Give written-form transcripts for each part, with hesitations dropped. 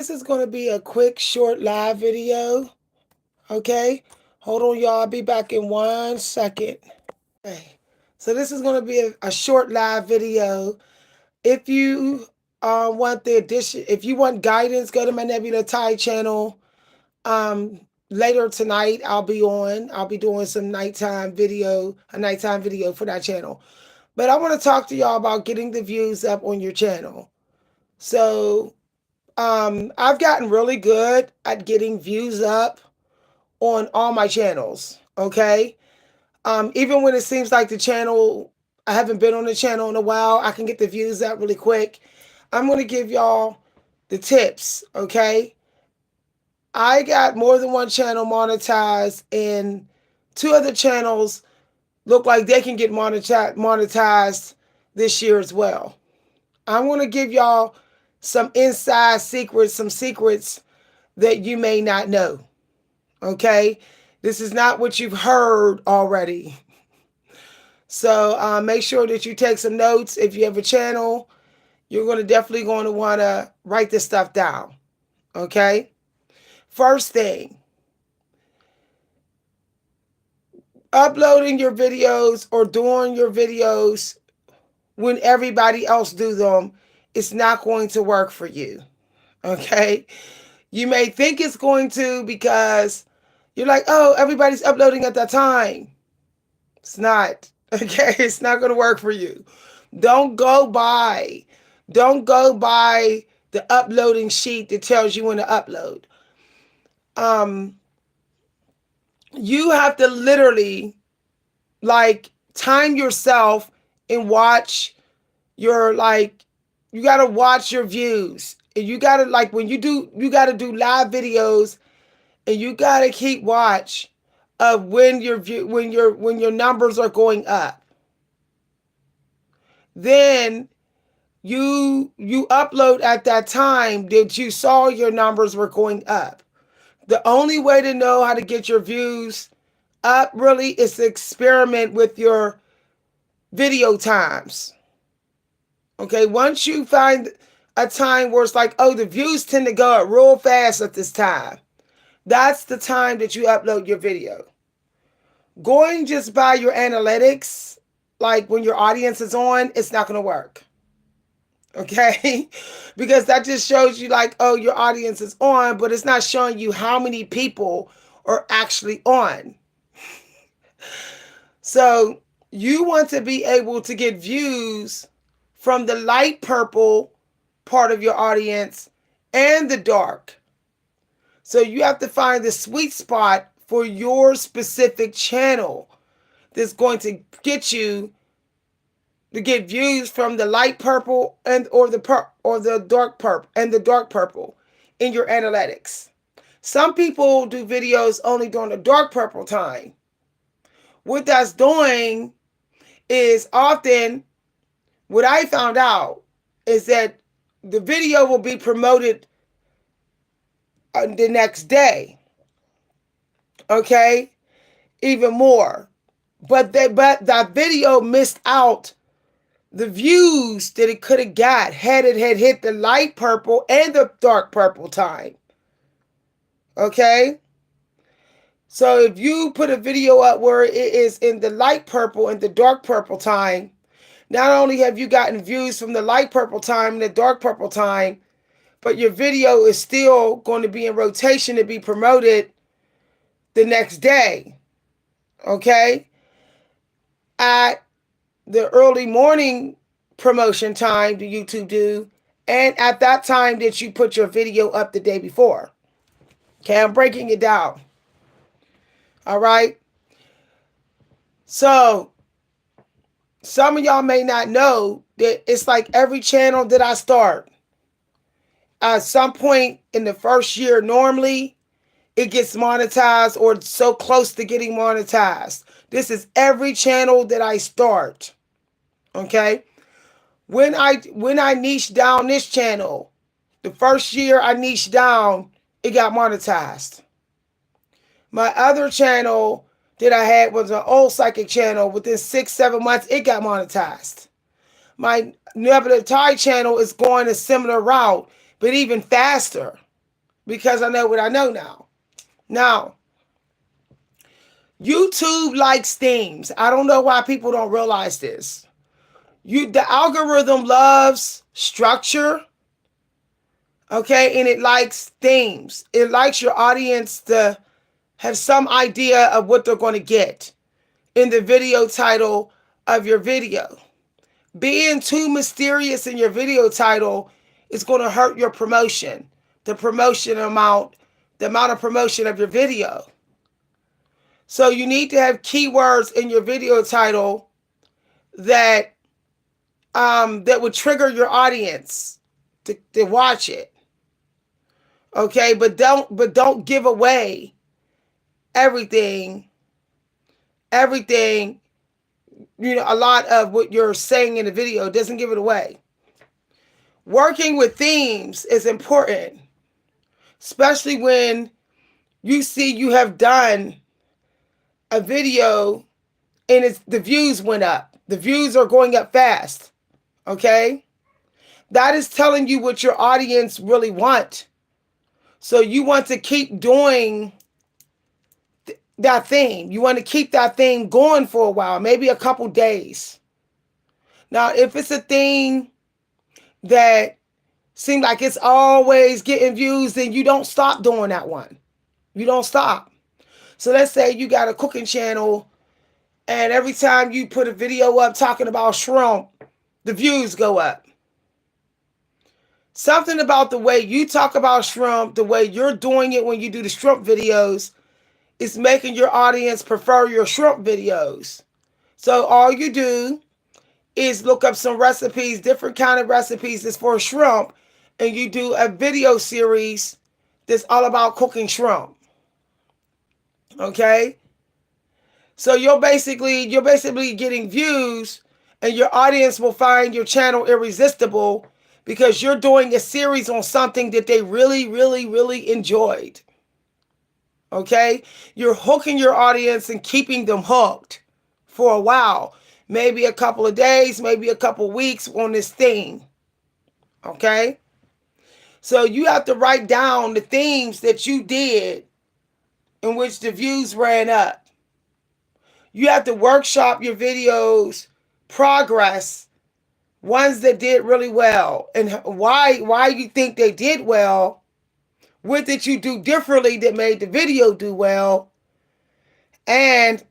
This is going to be a quick, short live video. Okay, hold on, y'all. I'll be back in 1 second. Okay, so this is going to be a short live video. If you want the addition, if you want guidance, go to my Nebula Ty channel. Later tonight, I'll be on. I'll be doing some a nighttime video for that channel. But I want to talk to y'all about getting the views up on your channel. So I've gotten really good at getting views up on all my channels. Okay. Even when it seems like I haven't been on the channel in a while, I can get the views up really quick. I'm going to give y'all the tips. Okay. I got more than one channel monetized, and two other channels look like they can get monetized this year as well. I'm going to give y'all some inside secrets, some secrets that you may not know. Okay? This is not what you've heard already. So make sure that you take some notes. If you have a channel, you're definitely going to want to write this stuff down. Okay? First thing, uploading your videos or doing your videos when everybody else do them, it's not going to work for you. Okay? You may think it's going to because you're like, oh, everybody's uploading at that time. It's not. Okay? It's not going to work for you. Don't go by. Don't go by the uploading sheet that tells you when to upload. You have to literally time yourself and watch your you got to watch your views. And you got to when you got to do live videos, and you got to keep watch of when your numbers are going up. Then you upload at that time that you saw your numbers were going up. The only way to know how to get your views up really is to experiment with your video times. Okay, once you find a time where it's like, oh, the views tend to go up real fast at this time, that's the time that you upload your video. Going just by your analytics, like when your audience is on, it's not going to work. Okay? Because that just shows you oh, your audience is on, but it's not showing you how many people are actually on. So you want to be able to get views from the light purple part of your audience and the dark. So you have to find the sweet spot for your specific channel that's going to get you to get views from the light purple or the dark purple in your analytics. Some people do videos only during the dark purple time. What that's doing is often what I found out is that the video will be promoted the next day. Okay? Even more. But that video missed out the views that it could have got had it had hit the light purple and the dark purple time. Okay? So if you put a video up where it is in the light purple and the dark purple time, not only have you gotten views from the light purple time and the dark purple time, but your video is still going to be in rotation to be promoted the next day. Okay? At the early morning promotion time do YouTube do, and at that time that you put your video up the day before. Okay, I'm breaking it down. All right. So some of y'all may not know that it's like every channel that I start, at some point in the first year, normally it gets monetized or so close to getting monetized. This is every channel that I start. Okay. When I niched down this channel, the first year I niched down, it got monetized. My other channel that I had was an old psychic channel. Within 6-7 months, it got monetized. My Nebula Ty channel is going a similar route, but even faster. because I know what I know now. Now, YouTube likes themes. I don't know why people don't realize this. The algorithm loves structure, okay, and it likes themes. It likes your audience to have some idea of what they're going to get in the video title of your video. Being too mysterious in your video title is going to hurt your promotion, the amount of promotion of your video. So you need to have keywords in your video title that would trigger your audience to watch it. Okay, but don't give away everything, a lot of what you're saying in the video doesn't give it away. Working with themes is important, especially when you see you have done a video and the views went up. The views are going up fast, okay? That is telling you what your audience really want. So you want to keep doing that thing. You want to keep that thing going for a while, maybe a couple days. Now, if it's a thing that seems like it's always getting views, then you don't stop doing that one. You don't stop. So let's say you got a cooking channel and every time you put a video up talking about shrimp, the views go up. Something about the way you talk about shrimp, the way you're doing it when you do the shrimp videos, is making your audience prefer your shrimp videos. So all you do is look up some recipes, different kind of recipes that's for shrimp, and you do a video series that's all about cooking shrimp. Okay? So you're basically getting views, and your audience will find your channel irresistible because you're doing a series on something that they really, really, really enjoyed. Okay? You're hooking your audience and keeping them hooked for a while. Maybe a couple of days, maybe a couple of weeks on this thing. Okay? So you have to write down the things that you did in which the views ran up. You have to workshop your videos, progress, ones that did really well, and why you think they did well. What did you do differently that made the video do well? And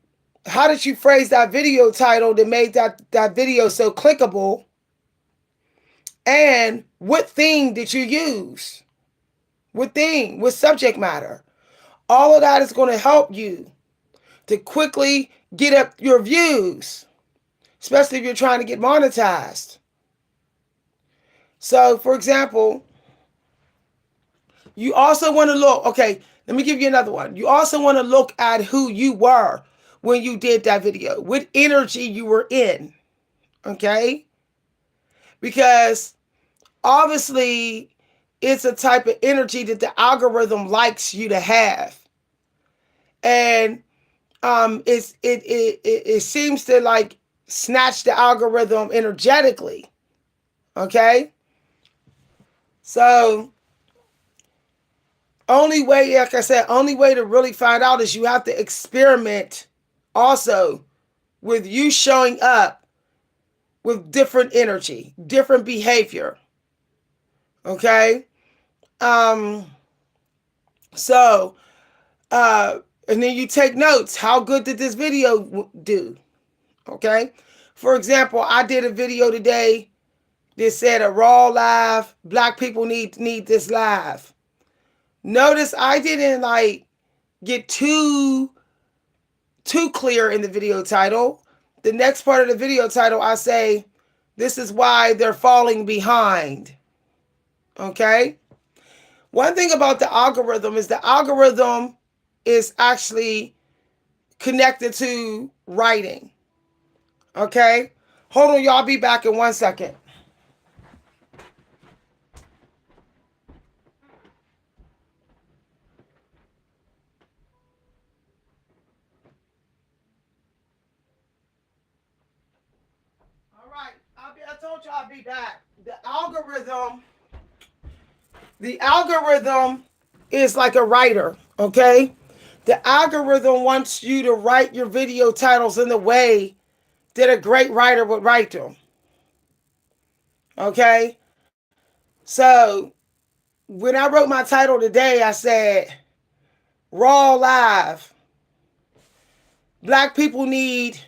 how did you phrase that video title that made that video so clickable? And what theme did you use? What theme? What subject matter? All of that is going to help you to quickly get up your views, especially if you're trying to get monetized. So, for example, you also want to look, okay, let me give you another one. You also want to look at who you were when you did that video, what energy you were in, okay? Because obviously it's a type of energy that the algorithm likes you to have. And it seems to like snatch the algorithm energetically, okay? So only way, like I said, only way to really find out is you have to experiment also with you showing up with different energy, different behavior. Okay? So, and then you take notes. How good did this video do? Okay? For example, I did a video today that said a raw live, black people need this live. Notice I didn't like get too clear in the video title. The next part of the video title, I say, this is why they're falling behind. Okay? One thing about the algorithm is actually connected to writing. Okay? Hold on, y'all. I'll be back in 1 second. I told you I'll be back. The algorithm is like a writer, okay? The algorithm wants you to write your video titles in the way that a great writer would write them, okay? So when I wrote my title today, I said, Raw Live. Black people need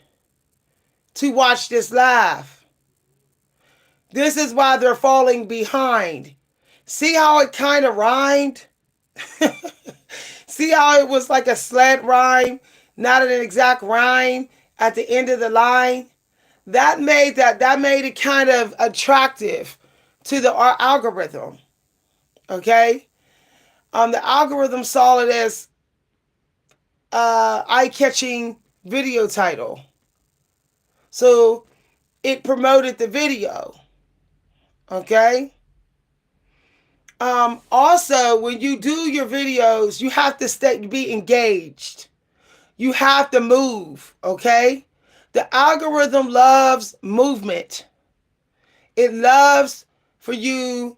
to watch this live. This is why they're falling behind. See how it kind of rhymed? See how it was like a slant rhyme, not an exact rhyme at the end of the line? That made it kind of attractive to the algorithm. Okay? The algorithm saw it as eye-catching video title. So it promoted the video. Okay? Also, when you do your videos, you have to be engaged. You have to move, okay? The algorithm loves movement. It loves for you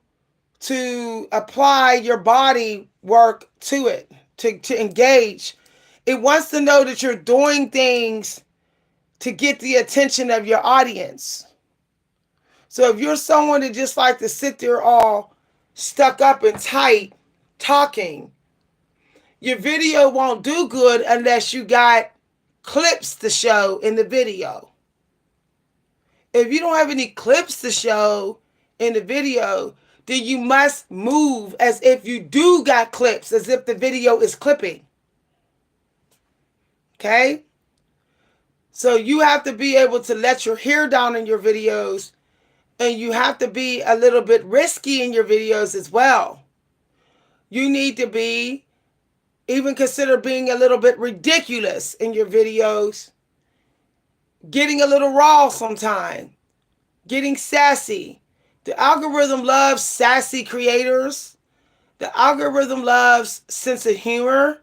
to apply your body work to it, to engage. It wants to know that you're doing things to get the attention of your audience. So if you're someone that just like to sit there all stuck up and tight talking, your video won't do good unless you got clips to show in the video. If you don't have any clips to show in the video, then you must move as if you do got clips, as if the video is clipping. Okay? So you have to be able to let your hair down in your videos, and you have to be a little bit risky in your videos as well. You need to be, even consider being a little bit ridiculous in your videos, getting a little raw sometime, getting sassy. The algorithm loves sassy creators. The algorithm loves sense of humor.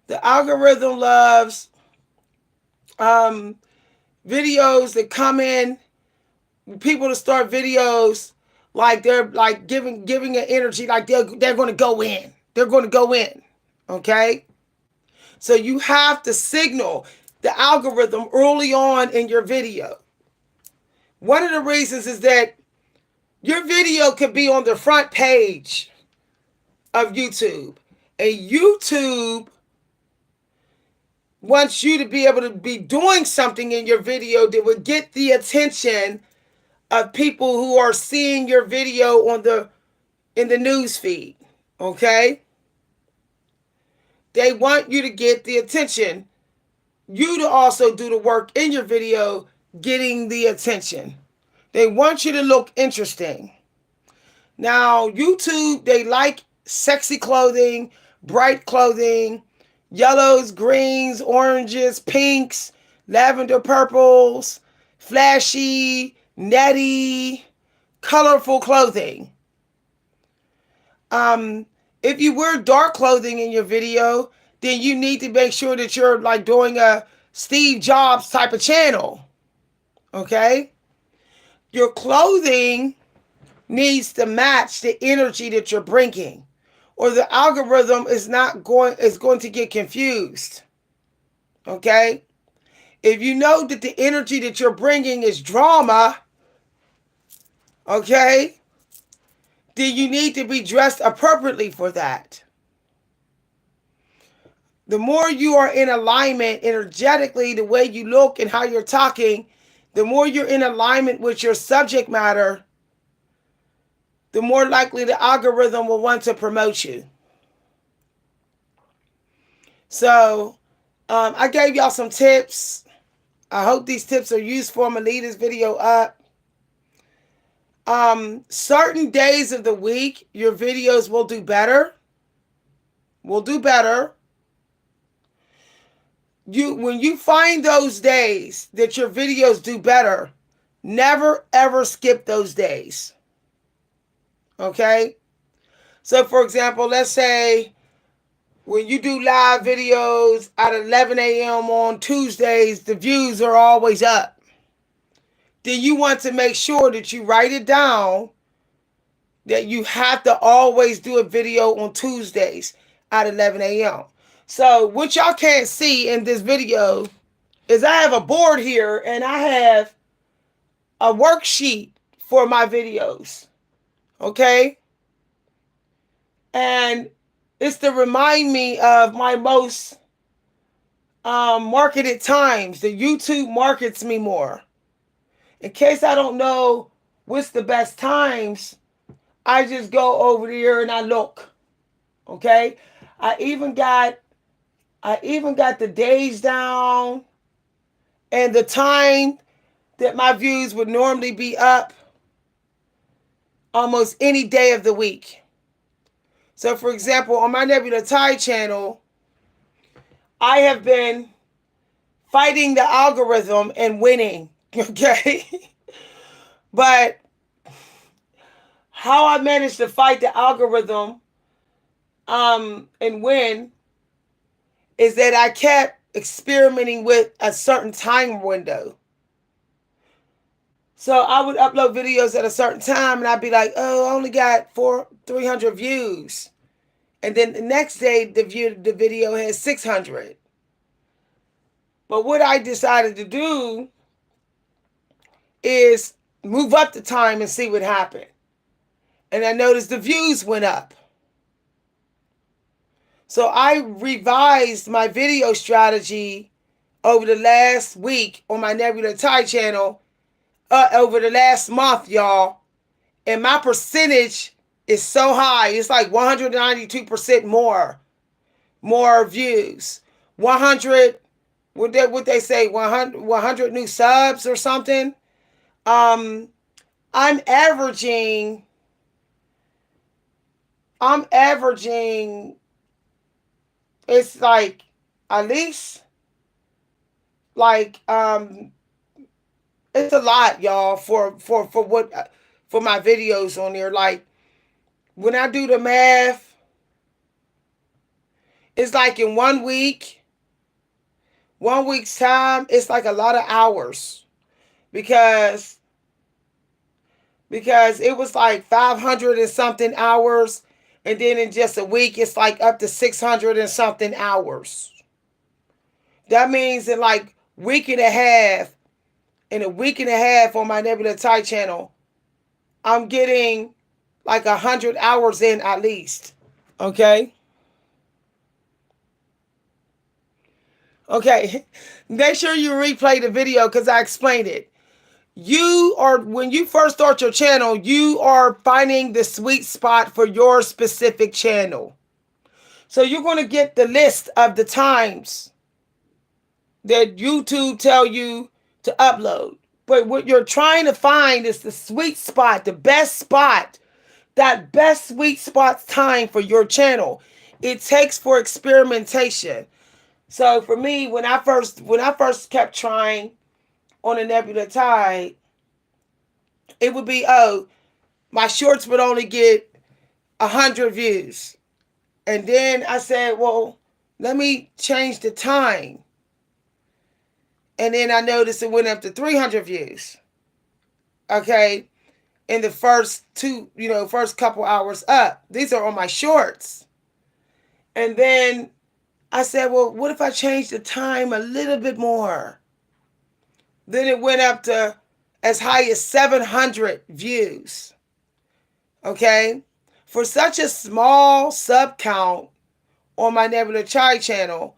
The algorithm loves videos that come in, people to start videos like they're like giving an energy, like they're going to go in. They're going to go in. Okay? So you have to signal the algorithm early on in your video. One of the reasons is that your video could be on the front page of YouTube. And YouTube wants you to be able to be doing something in your video that would get the attention of people who are seeing your video in the news feed. Okay? They want you to get the attention. You to also do the work in your video, getting the attention. They want you to look interesting. Now, YouTube, they like sexy clothing, bright clothing, yellows, greens, oranges, pinks, lavender purples, flashy, netty, colorful clothing. If you wear dark clothing in your video, then you need to make sure that you're like doing a Steve Jobs type of channel. Okay? Your clothing needs to match the energy that you're bringing, or the algorithm is going to get confused. Okay? If you know that the energy that you're bringing is drama, okay, then you need to be dressed appropriately for that. The more you are in alignment energetically, the way you look and how you're talking, the more you're in alignment with your subject matter, the more likely the algorithm will want to promote you. So, I gave y'all some tips. I hope these tips are useful. I'm going to leave this video up. Certain days of the week, your videos will do better. When you find those days that your videos do better, never ever skip those days. Okay? So for example, let's say when you do live videos at 11 a.m. on Tuesdays, the views are always up. Then you want to make sure that you write it down that you have to always do a video on Tuesdays at 11 a.m. So what y'all can't see in this video is I have a board here and I have a worksheet for my videos. Okay? And it's to remind me of my most marketed times. The YouTube markets me more. In case I don't know what's the best times, I just go over there and I look. Okay? I even got the days down and the time that my views would normally be up almost any day of the week. So for example, on my Nebula Ty channel, I have been fighting the algorithm and winning. Okay? But how I managed to fight the algorithm and win is that I kept experimenting with a certain time window. So I would upload videos at a certain time and I'd be like, oh, I only got 300 views. And then the next day the video has 600. But what I decided to do is move up the time and see what happened. And I noticed the views went up. So I revised my video strategy over the last week on my Nebula Ty channel, over the last month, y'all. And my percentage is so high. It's like 192% more views. 100, what they say, 100 new subs or something. I'm averaging it's like at least like it's a lot, y'all, for my videos on there. Like when I do the math, it's like in 1 week's time, it's like a lot of hours because it was like 500 and something hours. And then in just a week, it's like up to 600 and something hours. That means in like a week and a half on my Nebula Ty channel, I'm getting like 100 hours in at least. Okay? Okay. Make sure you replay the video because I explained it. When you first start your channel, you are finding the sweet spot for your specific channel. So you're going to get the list of the times that YouTube tell you to upload. But what you're trying to find is the sweet spot, the best spot, that best sweet spot time for your channel. It takes for experimentation. So for me, when I first kept trying on a Nebula Ty, it would be, my shorts would only get 100 views. And then I said, well, let me change the time. And then I noticed it went up to 300 views. Okay. In the first couple hours up. These are on my shorts. And then I said, well, what if I change the time a little bit more? Then it went up to as high as 700 views. Okay? For such a small sub count on my Nebula Ty channel.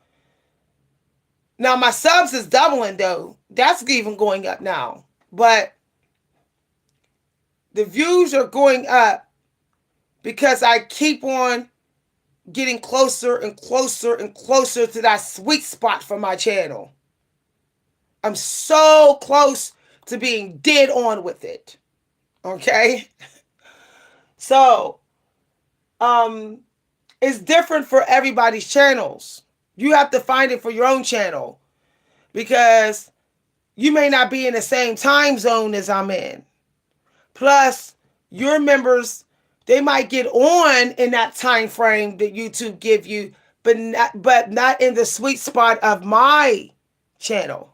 Now my subs is doubling though. That's even going up now. But the views are going up because I keep on getting closer and closer and closer to that sweet spot for my channel. I'm so close to being dead on with it. Okay? So, it's different for everybody's channels. You have to find it for your own channel because you may not be in the same time zone as I'm in. Plus, your members, they might get on in that time frame that YouTube give you, but not in the sweet spot of my channel.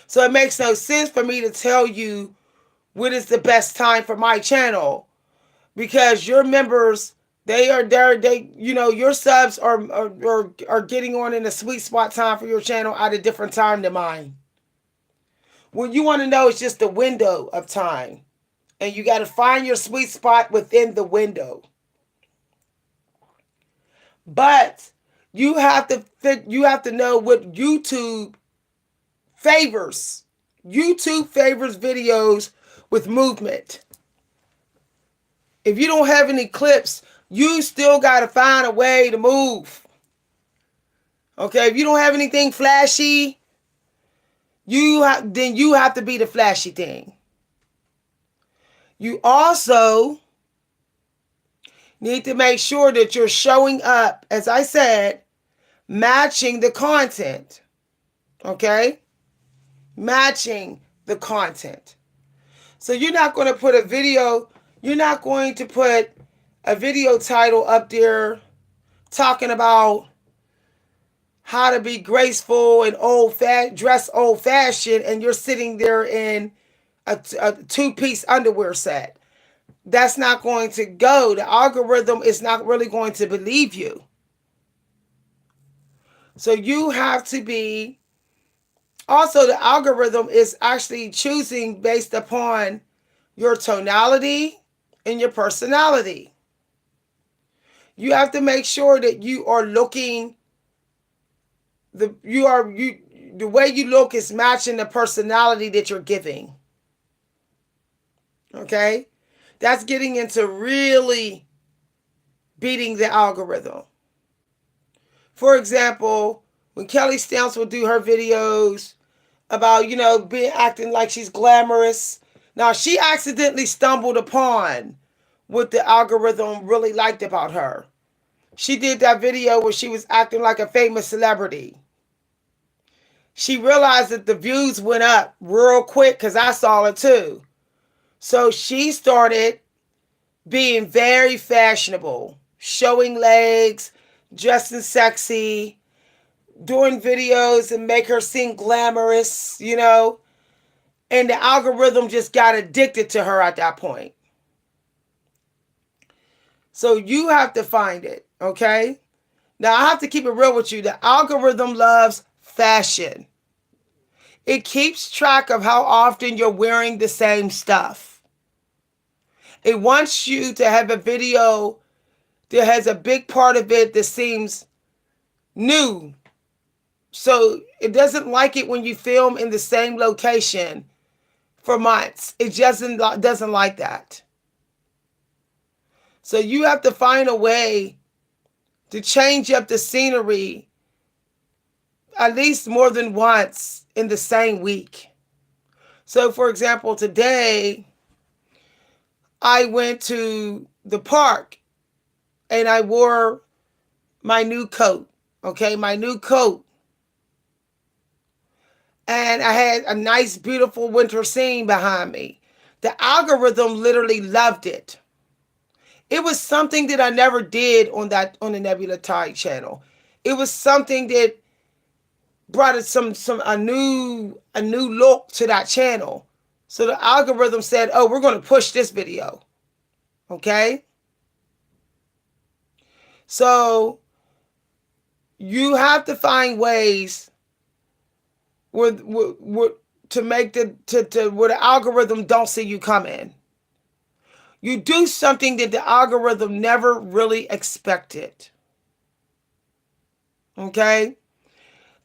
So it makes no sense for me to tell you what is the best time for my channel. because your members, they are there, your subs are getting on in a sweet spot time for your channel at a different time than mine. What you want to know is just the window of time, and you got to find your sweet spot within the window. But you have to know what YouTube favors. YouTube favors videos with movement. If you don't have any clips, you still got to find a way to move. Okay, if you don't have anything flashy, then you have to be the flashy thing. You also need to make sure that you're showing up, as I said, matching the content. Okay? Matching the content. So you're not going to put a video title up there talking about how to be graceful and dress old-fashioned, and you're sitting there in a two-piece underwear set. That's not going to go. The algorithm is not really going to believe you. So you have to be... Also, the algorithm is actually choosing based upon your tonality and your personality. You have to make sure that you are looking... The way you look is matching the personality that you're giving. Okay? That's getting into really beating the algorithm. For example, when Kelly Stamps will do her videos about, acting like she's glamorous. Now, she accidentally stumbled upon what the algorithm really liked about her. She did that video where she was acting like a famous celebrity. She realized that the views went up real quick because I saw it too. So she started being very fashionable, showing legs, dressing sexy, doing videos and make her seem glamorous, and the algorithm just got addicted to her at that point. So you have to find it, okay? Now, I have to keep it real with you. The algorithm loves fashion. It keeps track of how often you're wearing the same stuff. It wants you to have a video that has a big part of it that seems new. So it doesn't like it when you film in the same location for months. It doesn't like that. So you have to find a way to change up the scenery at least more than once in the same week. So, for example, today I went to the park and I wore my new coat. Okay, my new coat. And I had a nice, beautiful winter scene behind me. The algorithm literally loved it. It was something that I never did on the Nebula Tide channel. It was something that brought a new look to that channel. So the algorithm said, "Oh, we're going to push this video." Okay? So you have to find ways where to make where the algorithm don't see you coming. You do something that the algorithm never really expected. Okay?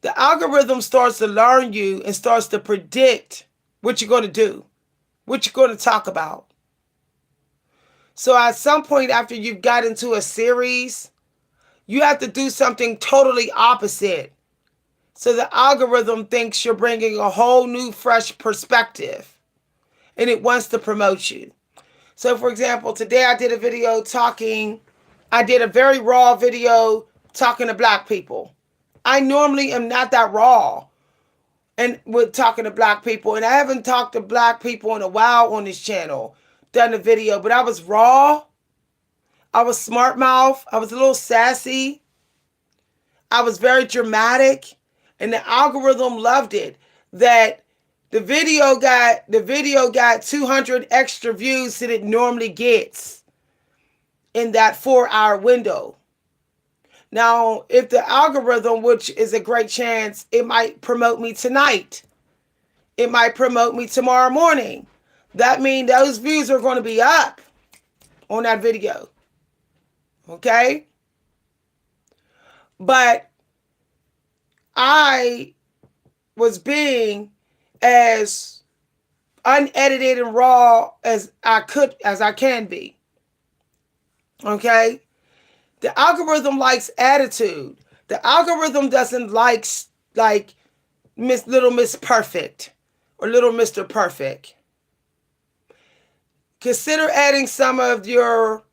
The algorithm starts to learn you and starts to predict what you're going to do, what you're going to talk about. So at some point after you've got into a series, you have to do something totally opposite. So the algorithm thinks you're bringing a whole new, fresh perspective, and it wants to promote you. So, for example, today I did a very raw video talking to Black people. I normally am not that raw and with talking to Black people, and I haven't talked to Black people in a while on this channel, done a video, but I was raw. I was smart mouth. I was a little sassy. I was very dramatic. And the algorithm loved it. That the video got 200 extra views than it normally gets. in that 4-hour window. Now, if the algorithm, which is a great chance, it might promote me tonight. It might promote me tomorrow morning. That means those views are going to be up on that video. Okay? But I was being as unedited and raw as I can be. Okay? The algorithm likes attitude. The algorithm doesn't like Little Miss Perfect or Little Mr. Perfect. Consider adding some of your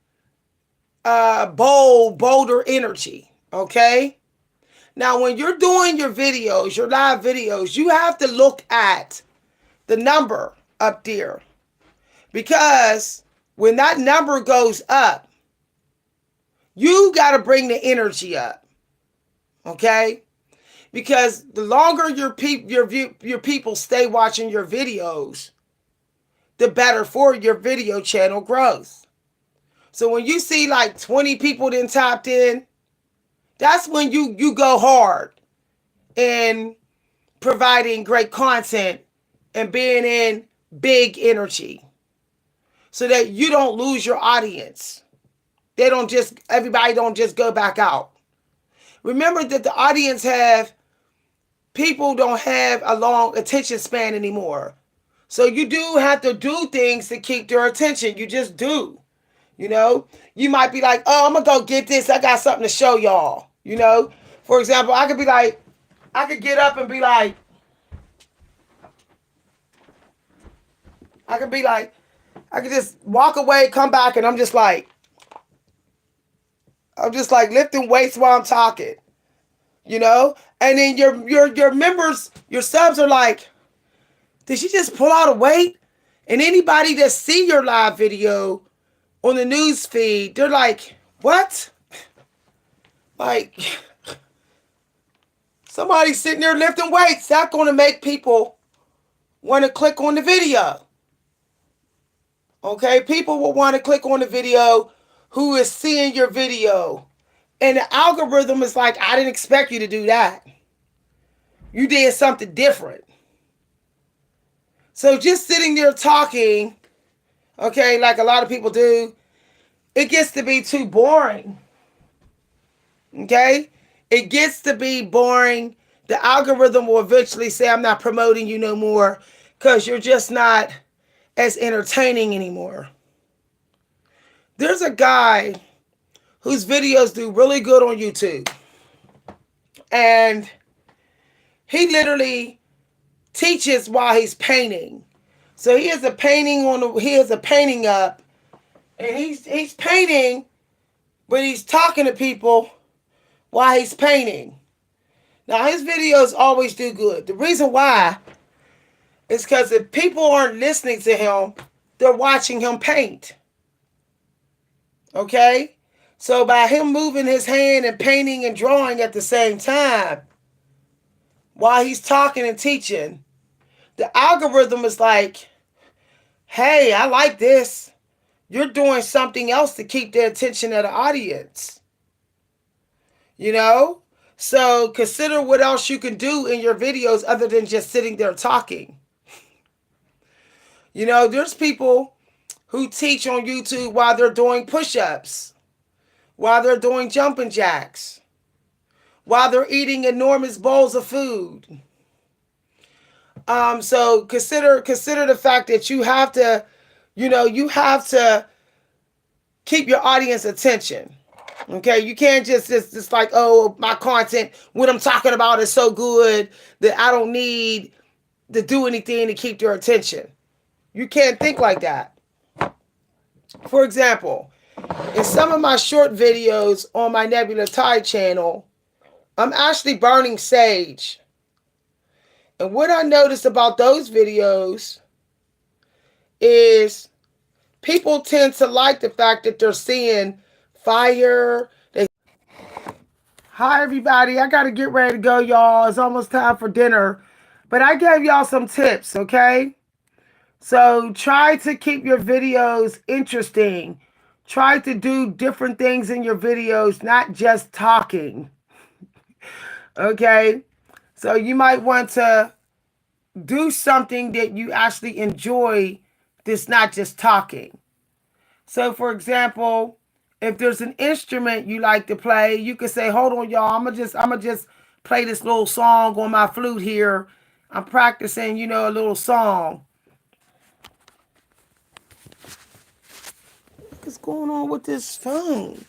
bolder energy. Okay? Now, when you're doing your videos, your live videos, you have to look at the number up there. Because when that number goes up, you got to bring the energy up. Okay? Because the longer your people stay watching your videos, the better for your video channel growth. So when you see like 20 people then tapped in, that's when you go hard in providing great content and being in big energy so that you don't lose your audience. Everybody don't just go back out. Remember that the audience people don't have a long attention span anymore. So you do have to do things to keep their attention. You just do. You know, you might be like, oh, I'm going to go get this. I got something to show y'all. You know, for example, I could get up and be like, I could just walk away, come back, and I'm just like lifting weights while I'm talking, you know? And then your members, your subs are like, did she just pull out a weight? And anybody that see your live video on the news feed, they're like, what? Like, somebody sitting there lifting weights. That's going to make people want to click on the video. Okay? People will want to click on the video who is seeing your video. And the algorithm is like, I didn't expect you to do that. You did something different. So just sitting there talking, okay, like a lot of people do, it gets to be too boring. Okay? It gets to be boring. The algorithm will eventually say, I'm not promoting you no more because you're just not as entertaining anymore. There's a guy whose videos do really good on YouTube. And he literally teaches while he's painting. So he has a painting up, and he's painting, but he's talking to people while he's painting. Now his videos always do good. The reason why is because if people aren't listening to him, they're watching him paint. Okay? So by him moving his hand and painting and drawing at the same time, while he's talking and teaching, the algorithm is like, hey, I like this. You're doing something else to keep the attention of the audience. You know? So consider what else you can do in your videos other than just sitting there talking. You know, there's people who teach on YouTube while they're doing push-ups, while they're doing jumping jacks, while they're eating enormous bowls of food. So consider the fact that you have to keep your audience attention. Okay, you can't just like, oh, my content, what I'm talking about is so good that I don't need to do anything to keep their attention. You can't think like that. For example, in some of my short videos on my Nebula Tide channel, I'm actually burning sage. And what I noticed about those videos is people tend to like the fact that they're seeing fire. Hi, everybody. I got to get ready to go, y'all. It's almost time for dinner. But I gave y'all some tips, okay? So try to keep your videos interesting. try to do different things in your videos, not just talking. Okay? So you might want to do something that you actually enjoy that's not just talking. So for example, if there's an instrument you like to play, you could say, hold on, y'all, I'm gonna just play this little song on my flute here. I'm practicing, a little song. What's going on with this phone?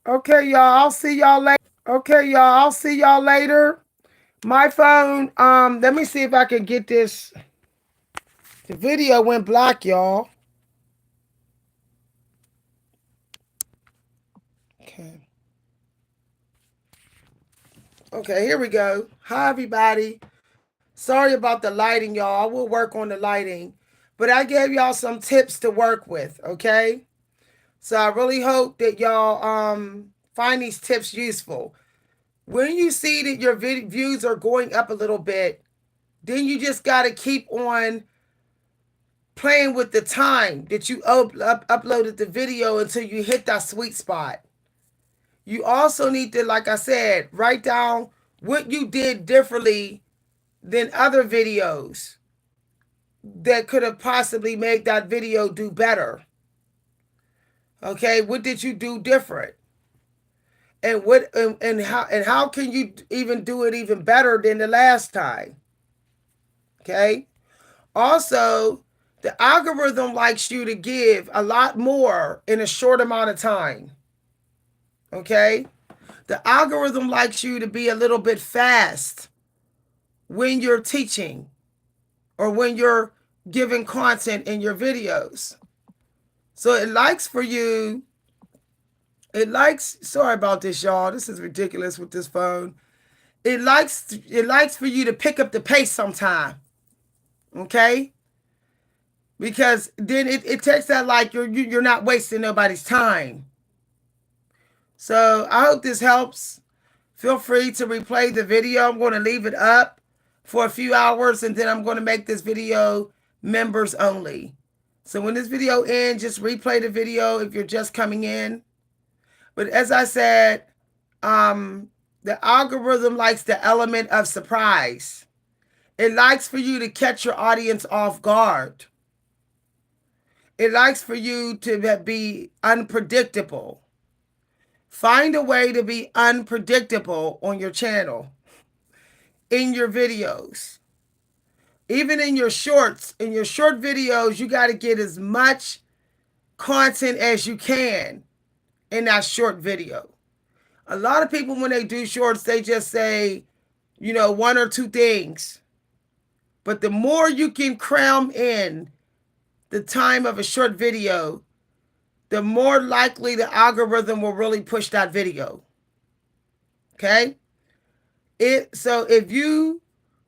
Okay, y'all, I'll see y'all later. Okay, y'all, I'll see y'all later. My phone, let me see if I can get this. The video went black, y'all. Okay. Okay, here we go. Hi, everybody. Sorry about the lighting, y'all. I will work on the lighting. But I gave y'all some tips to work with, okay? So I really hope that y'all find these tips useful. When you see that your views are going up a little bit, then you just got to keep on playing with the time that you uploaded the video until you hit that sweet spot. You also need to, like I said, write down what you did differently than other videos that could have possibly made that video do better. Okay, what did you do different? And how can you even do it even better than the last time? Okay? Also, the algorithm likes you to give a lot more in a short amount of time. Okay? The algorithm likes you to be a little bit fast when you're teaching or when you're giving content in your videos. So sorry about this, y'all. This is ridiculous with this phone. It likes for you to pick up the pace sometime. Okay? Because then it takes that like you're not wasting nobody's time. So I hope this helps. Feel free to replay the video. I'm going to leave it up for a few hours and then I'm going to make this video members only. So when this video ends, just replay the video if you're just coming in. But as I said, the algorithm likes the element of surprise. It likes for you to catch your audience off guard. It likes for you to be unpredictable. Find a way to be unpredictable on your channel, in your videos, even in your shorts. In your short videos, you got to get as much content as you can in that short video. A lot of people, when they do shorts, they just say, one or two things. But the more you can cram in the time of a short video, the more likely the algorithm will really push that video. Okay? So if you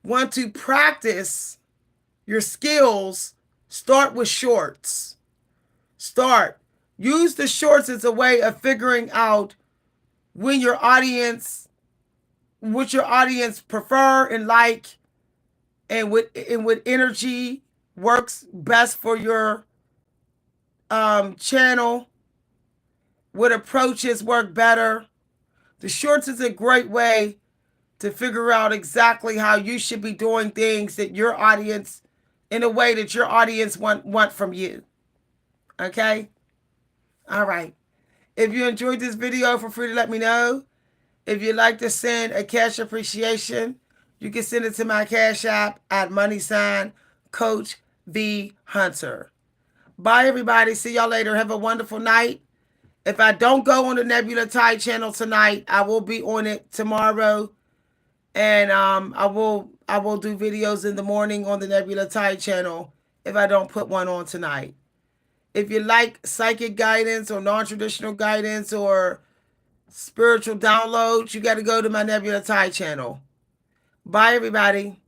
want to practice your skills, start with shorts. Use the shorts as a way of figuring out what your audience prefer and like, and what energy works best for your channel, what approaches work better. The shorts is a great way to figure out exactly how you should be doing things that your audience, in a way that your audience want from you. Okay? All right. If you enjoyed this video, feel free to let me know. If you'd like to send a cash appreciation, you can send it to my Cash App at @Coach V Hunter. Bye, everybody. See y'all later. Have a wonderful night. If I don't go on the Nebula Tide channel tonight, I will be on it tomorrow. And I will do videos in the morning on the Nebula Tide channel if I don't put one on tonight. If you like psychic guidance or non-traditional guidance or spiritual downloads, you got to go to my Nebula Tide channel. Bye, everybody.